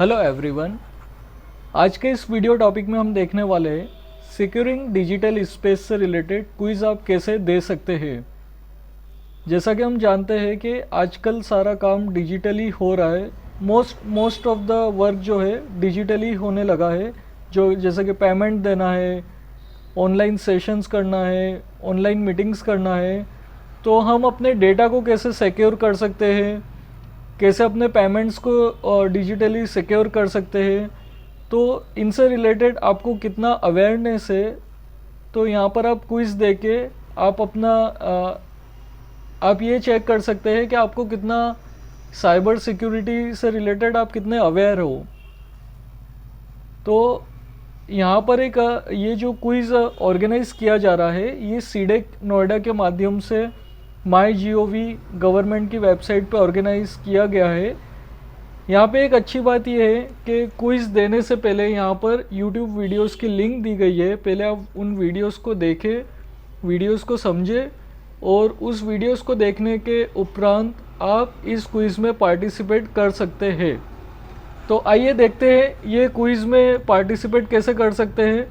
Hello everyone. आज के इस वीडियो टॉपिक में हम देखने वाले हैं सिक्योरिंग डिजिटल स्पेस से रिलेटेड क्विज़ आप कैसे दे सकते हैं। जैसा कि हम जानते हैं कि आजकल सारा काम डिजिटली हो रहा है। मोस्ट ऑफ द वर्क जो है डिजिटली होने लगा है। जो जैसे कि पेमेंट देना है, ऑनलाइन सेशंस करना है, ऑनलाइन मीटिंग्स करना है, तो हम अपने डेटा को कैसे सिक्योर कर सकते हैं, कैसे अपने पेमेंट्स को डिजिटली सिक्योर कर सकते हैं, तो इनसे रिलेटेड आपको कितना अवेयरनेस है। तो यहाँ पर आप क्विज़ दे के आप अपना आप ये चेक कर सकते हैं कि आपको कितना साइबर सिक्योरिटी से रिलेटेड आप कितने अवेयर हो। तो यहाँ पर एक ये जो क्विज़ ऑर्गेनाइज़ किया जा रहा है ये सीडेक नोएडा के माध्यम से MyGov गवर्नमेंट की वेबसाइट पे ऑर्गेनाइज़ किया गया है। यहाँ पे एक अच्छी बात यह है कि क्विज़ देने से पहले यहाँ पर YouTube वीडियोस की लिंक दी गई है। पहले आप उन वीडियोस को देखें, वीडियोस को समझें और उस वीडियोस को देखने के उपरांत आप इस क्विज़ में पार्टिसिपेट कर सकते हैं। तो आइए देखते हैं ये क्विज़ में पार्टिसिपेट कैसे कर सकते हैं।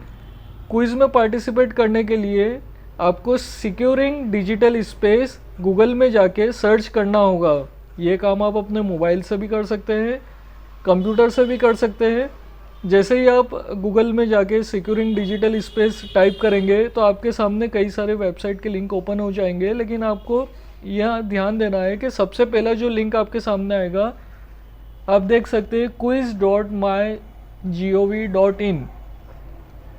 क्विज़ में पार्टिसिपेट करने के लिए आपको सिक्योरिंग डिजिटल स्पेस गूगल में जाके सर्च करना होगा। ये काम आप अपने मोबाइल से भी कर सकते हैं, कंप्यूटर से भी कर सकते हैं। जैसे ही आप गूगल में जाके सिक्योरिंग डिजिटल स्पेस टाइप करेंगे तो आपके सामने कई सारे वेबसाइट के लिंक ओपन हो जाएंगे, लेकिन आपको यह ध्यान देना है कि सबसे पहला जो लिंक आपके सामने आएगा आप देख सकते हैं quiz.mygov.in।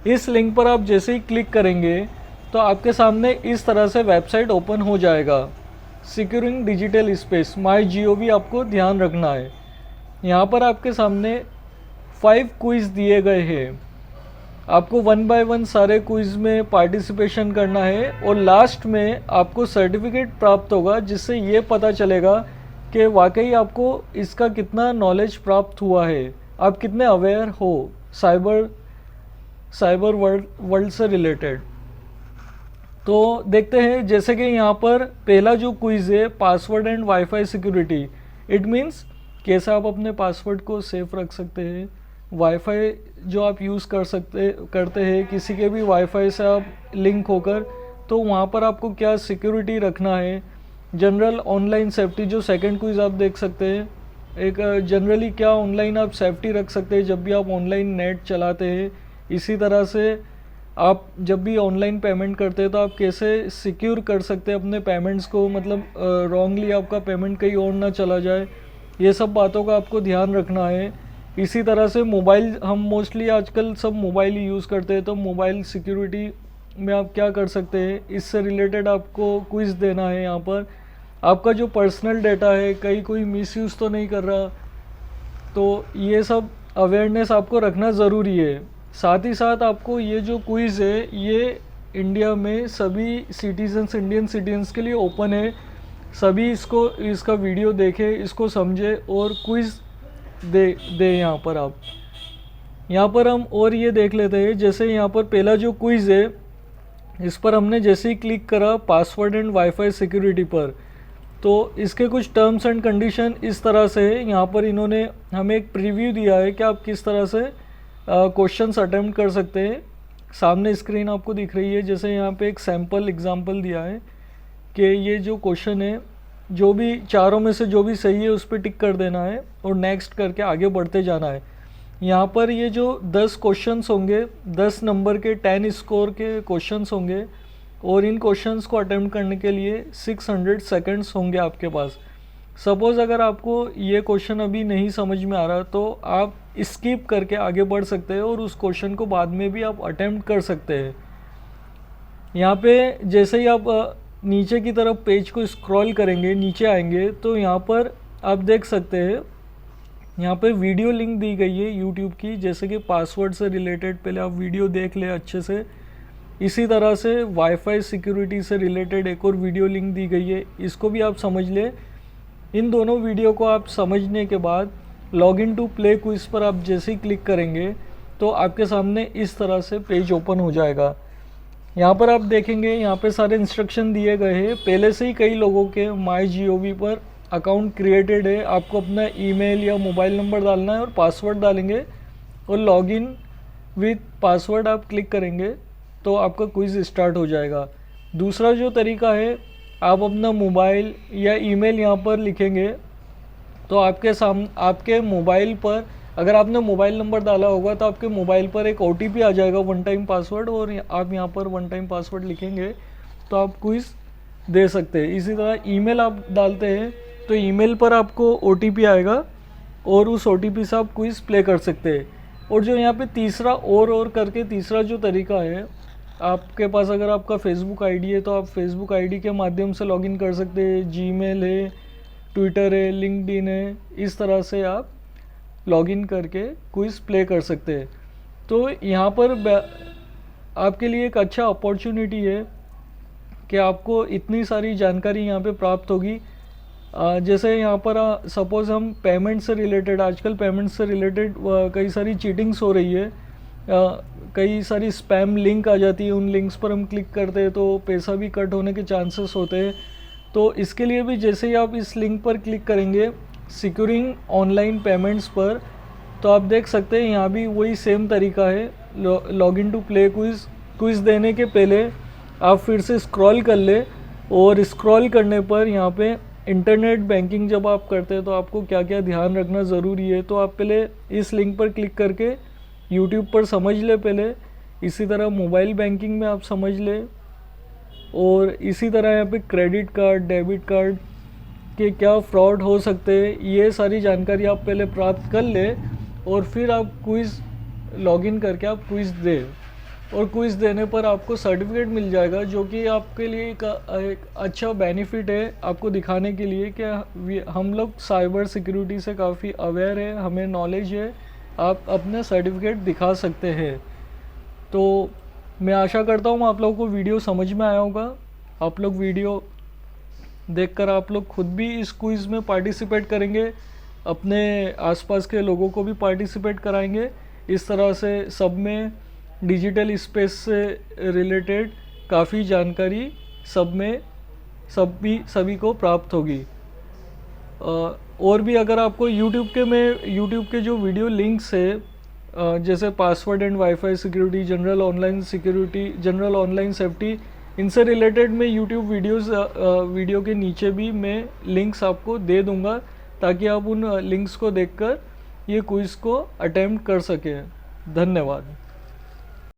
इस लिंक पर आप जैसे ही क्लिक करेंगे तो आपके सामने इस तरह से वेबसाइट ओपन हो जाएगा। सिक्योरिंग डिजिटल स्पेस MyGov आपको ध्यान रखना है। यहाँ पर आपके सामने 5 क्विज़ दिए गए हैं। आपको 1 बाय 1 सारे क्विज़ में पार्टिसिपेशन करना है और लास्ट में आपको सर्टिफिकेट प्राप्त होगा, जिससे ये पता चलेगा कि वाकई आपको इसका कितना नॉलेज प्राप्त हुआ है, आप कितने अवेयर हो साइबर वर्ल्ड से रिलेटेड। तो देखते हैं, जैसे कि यहाँ पर पहला जो क्विज़ है password and wifi security. It means कैसे आप अपने पासवर्ड को सेफ रख सकते हैं। वाईफाई जो आप यूज़ करते हैं किसी के भी वाईफाई से आप लिंक होकर, तो वहाँ पर आपको क्या सिक्योरिटी रखना है। जनरल ऑनलाइन सेफ्टी जो सेकंड क्विज़ आप देख सकते हैं, एक जनरली क्या ऑनलाइन आप सेफ्टी रख सकते हैं जब भी आप ऑनलाइन नेट चलाते हैं। इसी तरह से आप जब भी ऑनलाइन पेमेंट करते हैं तो आप कैसे सिक्योर कर सकते हैं अपने पेमेंट्स को, मतलब रॉन्गली आपका पेमेंट कहीं और ना चला जाए। ये सब बातों का आपको ध्यान रखना है। इसी तरह से मोबाइल, हम मोस्टली आजकल सब मोबाइल ही यूज़ करते हैं, तो मोबाइल सिक्योरिटी में आप क्या कर सकते हैं, इससे रिलेटेड आपको क्विज़ देना है। यहाँ पर आपका जो पर्सनल डेटा है कहीं कोई मिसयूज़ तो नहीं कर रहा, तो ये सब अवेयरनेस आपको रखना ज़रूरी है। साथ ही साथ आपको ये जो क्विज़ है ये इंडिया में सभी इंडियन सिटीजन्स के लिए ओपन है। सभी इसका वीडियो देखें, इसको समझे और क्विज़ दे यहाँ पर आप। यहाँ पर हम और ये देख लेते हैं, जैसे यहाँ पर पहला जो क्विज़ है इस पर हमने जैसे ही क्लिक करा पासवर्ड एंड वाईफाई सिक्योरिटी पर, तो इसके कुछ टर्म्स एंड कंडीशन इस तरह से है। यहाँ पर इन्होंने हमें एक प्रीव्यू दिया है कि आप किस तरह से क्वेश्चंस अटेम्प्ट कर सकते हैं। सामने स्क्रीन आपको दिख रही है। जैसे यहाँ पे एक सैम्पल एग्जांपल दिया है कि ये जो क्वेश्चन है, जो भी चारों में से जो भी सही है उस पर टिक कर देना है और नेक्स्ट करके आगे बढ़ते जाना है। यहाँ पर ये जो 10 क्वेश्चंस होंगे, 10 नंबर के 10 स्कोर के क्वेश्चंस होंगे और इन क्वेश्चंस को अटेम्प्ट करने के लिए 600 सेकंड्स होंगे आपके पास। सपोज़ अगर आपको ये क्वेश्चन अभी नहीं समझ में आ रहा तो आप स्किप करके आगे बढ़ सकते हैं और उस क्वेश्चन को बाद में भी आप अटेम्प्ट कर सकते हैं। यहाँ पे जैसे ही आप नीचे की तरफ पेज को स्क्रॉल करेंगे, नीचे आएंगे, तो यहाँ पर आप देख सकते हैं यहाँ पे वीडियो लिंक दी गई है यूट्यूब की। जैसे कि पासवर्ड से रिलेटेड पहले आप वीडियो देख ले अच्छे से। इसी तरह से वाईफाई सिक्योरिटी से रिलेटेड एक और वीडियो लिंक दी गई है, इसको भी आप समझ लें। इन दोनों वीडियो को आप समझने के बाद लॉगिन टू प्ले क्विज़ पर आप जैसे ही क्लिक करेंगे तो आपके सामने इस तरह से पेज ओपन हो जाएगा। यहाँ पर आप देखेंगे यहाँ पे सारे इंस्ट्रक्शन दिए गए हैं। पहले से ही कई लोगों के MyGov पर अकाउंट क्रिएटेड है, आपको अपना ईमेल या मोबाइल नंबर डालना है और पासवर्ड डालेंगे और लॉगिन विथ पासवर्ड आप क्लिक करेंगे तो आपका क्विज़ स्टार्ट हो जाएगा। दूसरा जो तरीका है, आप अपना मोबाइल या ईमेल यहाँ पर लिखेंगे तो आपके मोबाइल पर, अगर आपने मोबाइल नंबर डाला होगा तो आपके मोबाइल पर एक OTP आ जाएगा, वन टाइम पासवर्ड, और आप यहाँ पर वन टाइम पासवर्ड लिखेंगे तो आप क्विज़ दे सकते हैं। इसी तरह ईमेल आप डालते हैं तो ईमेल पर आपको OTP आएगा और उस OTP से आप क्विज़ प्ले कर सकते हैं। और जो यहाँ पे तीसरा और करके तीसरा जो तरीका है, आपके पास अगर आपका फेसबुक आईडी है तो आप फेसबुक आईडी के माध्यम से लॉगिन कर सकते हैं, जीमेल है, ट्विटर है, लिंक्डइन है, इस तरह से आप लॉगिन करके क्विज़ प्ले कर सकते हैं। तो यहाँ पर आपके लिए एक अच्छा अपॉर्चुनिटी है कि आपको इतनी सारी जानकारी यहाँ पे प्राप्त होगी। जैसे यहाँ पर सपोज़ हम पेमेंट से रिलेटेड, आजकल पेमेंट से रिलेटेड कई सारी चीटिंग्स हो रही है, कई सारी स्पैम लिंक आ जाती है, उन लिंक्स पर हम क्लिक करते हैं तो पैसा भी कट होने के चांसेस होते हैं। तो इसके लिए भी जैसे ही आप इस लिंक पर क्लिक करेंगे सिक्योरिंग ऑनलाइन पेमेंट्स पर, तो आप देख सकते हैं यहाँ भी वही सेम तरीका है, लॉगिन टू प्ले क्विज़ देने के पहले आप फिर से स्क्रॉल कर ले, और स्क्रॉल करने पर यहाँ पे इंटरनेट बैंकिंग जब आप करते हैं तो आपको क्या क्या ध्यान रखना ज़रूरी है, तो आप पहले इस लिंक पर क्लिक करके यूट्यूब पर समझ ले पहले, इसी तरह मोबाइल बैंकिंग में आप समझ ले, और इसी तरह यहाँ पे क्रेडिट कार्ड, डेबिट कार्ड के क्या फ्रॉड हो सकते हैं, ये सारी जानकारी आप पहले प्राप्त कर ले और फिर आप क्विज़ लॉगिन करके आप क्विज़ दें। और क्विज़ देने पर आपको सर्टिफिकेट मिल जाएगा, जो कि आपके लिए एक अच्छा बेनिफिट है, आपको दिखाने के लिए कि हम लोग साइबर सिक्योरिटी से काफ़ी अवेयर है, हमें नॉलेज है, आप अपना सर्टिफिकेट दिखा सकते हैं। तो मैं आशा करता हूँ आप लोगों को वीडियो समझ में आया होगा। आप लोग वीडियो देखकर आप लोग खुद भी इस क्विज़ में पार्टिसिपेट करेंगे, अपने आसपास के लोगों को भी पार्टिसिपेट कराएंगे। इस तरह से सब में डिजिटल स्पेस से रिलेटेड काफ़ी जानकारी सभी को प्राप्त होगी। और भी अगर आपको यूट्यूब के जो वीडियो लिंक्स है, जैसे password and wifi security, general online safety, इनसे रिलेटेड मैं यूट्यूब वीडियो के नीचे भी मैं लिंक्स आपको दे दूंगा, ताकि आप उन लिंक्स को देखकर ये क्विज़ को अटेम्प्ट कर सकें। धन्यवाद।